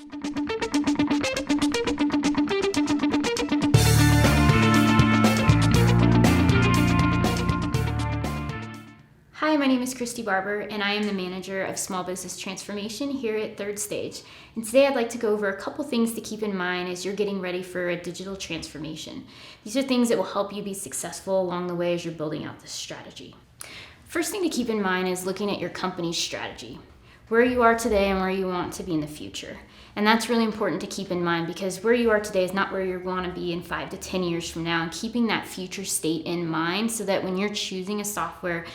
Hi, my name is Christy Barber, and I am the manager of Small Business Transformation here at Third Stage. And today I'd like to go over a couple things to keep in mind as you're getting ready for a digital transformation. These are things that will help you be successful along the way as you're building out this strategy. First thing to keep in mind is looking at your company's strategy, where you are today and where you want to be in the future. And that's really important to keep in mind because where you are today is not where you want to be in 5 to 10 years from now, and keeping that future state in mind so that when you're choosing a software,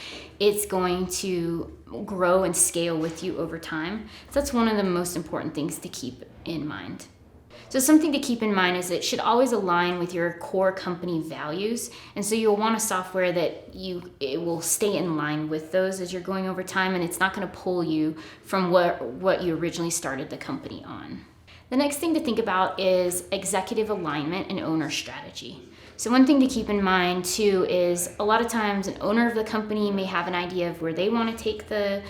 it's going to grow and scale with you over time. So that's one of the most important things to keep in mind. So something to keep in mind is it should always align with your core company values. And so you'll want a software that it will stay in line with those as you're going over time, and it's not going to pull you from what you originally started the company on. The next thing to think about is executive alignment and owner strategy. So one thing to keep in mind too is a lot of times an owner of the company may have an idea of where they want to take the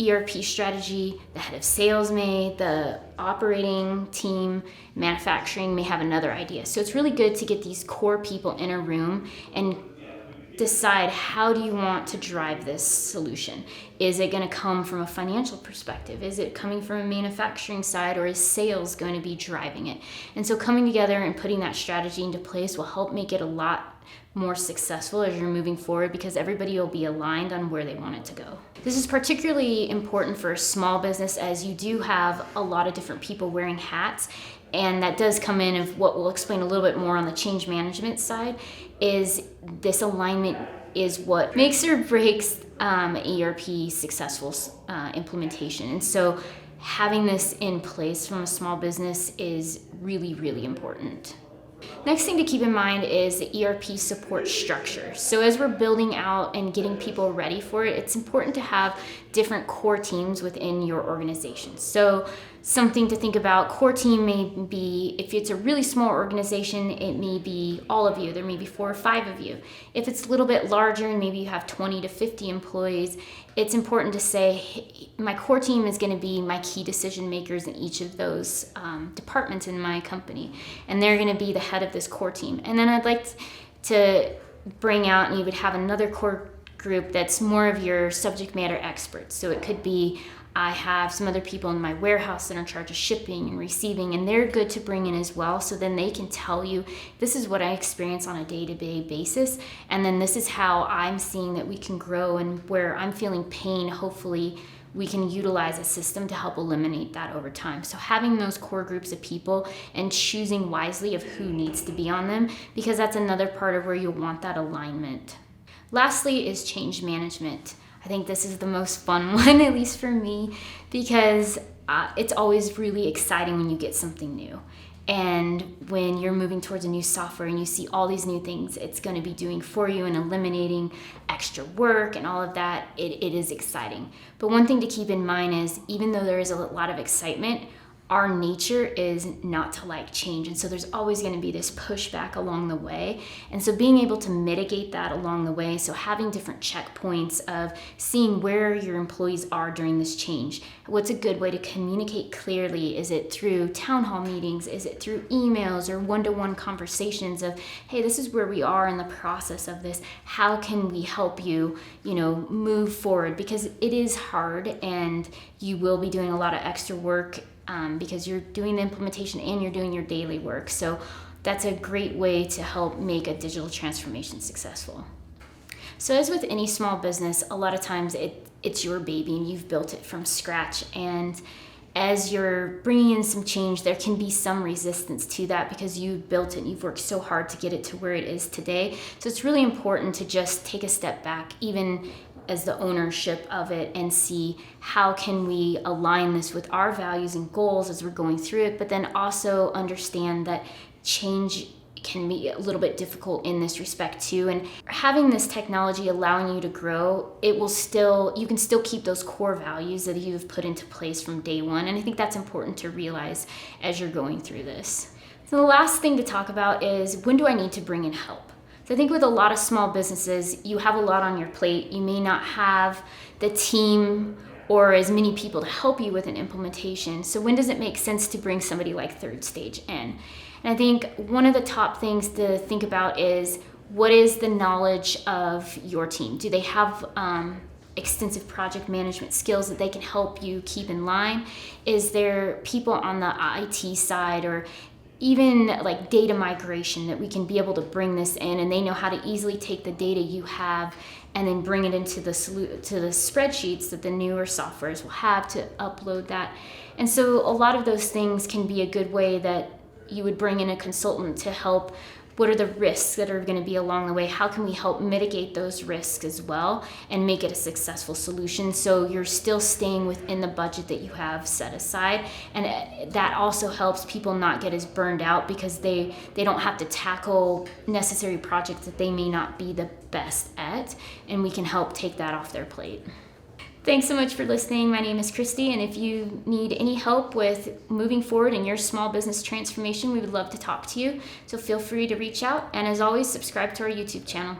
ERP strategy, the head of sales may, the operating team, manufacturing may have another idea. So it's really good to get these core people in a room and decide, how do you want to drive this solution? Is it going to come from a financial perspective? Is it coming from a manufacturing side, or is sales going to be driving it? And so coming together and putting that strategy into place will help make it a lot more successful as you're moving forward, because everybody will be aligned on where they want it to go. This is particularly important for a small business as you do have a lot of different people wearing hats, and that does come in of what we'll explain a little bit more on the change management side. Is this alignment is what makes or breaks ERP successful implementation. And so having this in place from a small business is really, really important. Next thing to keep in mind is the ERP support structure. So as we're building out and getting people ready for it, it's important to have different core teams within your organization. So something to think about, core team may be, if it's a really small organization, it may be all of you. There may be 4 or 5 of you. If it's a little bit larger and maybe you have 20 to 50 employees, it's important to say, hey, my core team is going to be my key decision makers in each of those departments in my company. And they're going to be the head of this core team. And then I'd like to bring out, and you would have another core group that's more of your subject matter experts. So it could be, I have some other people in my warehouse that are in charge of shipping and receiving, and they're good to bring in as well. So then they can tell you, this is what I experience on a day-to-day basis, and then this is how I'm seeing that we can grow, and where I'm feeling pain, hopefully we can utilize a system to help eliminate that over time. So having those core groups of people and choosing wisely of who needs to be on them, because that's another part of where you'll want that alignment. Lastly is change management. I think this is the most fun one, at least for me, because it's always really exciting when you get something new. And when you're moving towards a new software and you see all these new things it's going to be doing for you and eliminating extra work and all of that, it is exciting. But one thing to keep in mind is, even though there is a lot of excitement, our nature is not to like change. And so there's always going to be this pushback along the way. And so being able to mitigate that along the way, so having different checkpoints of seeing where your employees are during this change. What's a good way to communicate clearly? Is it through town hall meetings? Is it through emails or one-to-one conversations of, hey, this is where we are in the process of this. How can we help you, move forward? Because it is hard, and you will be doing a lot of extra work because you're doing the implementation and you're doing your daily work. So that's a great way to help make a digital transformation successful. So as with any small business, a lot of times it's your baby and you've built it from scratch. And as you're bringing in some change, there can be some resistance to that because you've built it and you've worked so hard to get it to where it is today. So it's really important to just take a step back, even as the ownership of it, and see how can we align this with our values and goals as we're going through it, but then also understand that change can be a little bit difficult in this respect too. And having this technology allowing you to grow, you can still keep those core values that you've put into place from day one. And I think that's important to realize as you're going through this. So the last thing to talk about is, when do I need to bring in help? So I think with a lot of small businesses, you have a lot on your plate. You may not have the team or as many people to help you with an implementation. So when does it make sense to bring somebody like third stage in? And I think one of the top things to think about is, what is the knowledge of your team? Do they have extensive project management skills that they can help you keep in line? Is there people on the IT side, or even like data migration, that we can be able to bring this in and they know how to easily take the data you have and then bring it into the spreadsheets that the newer softwares will have to upload that? And so a lot of those things can be a good way that you would bring in a consultant to help. What are the risks that are going to be along the way? How can we help mitigate those risks as well and make it a successful solution, so you're still staying within the budget that you have set aside? And that also helps people not get as burned out, because they don't have to tackle necessary projects that they may not be the best at, and we can help take that off their plate. Thanks so much for listening. My name is Christy, and if you need any help with moving forward in your small business transformation, we would love to talk to you. So feel free to reach out, and as always, subscribe to our YouTube channel.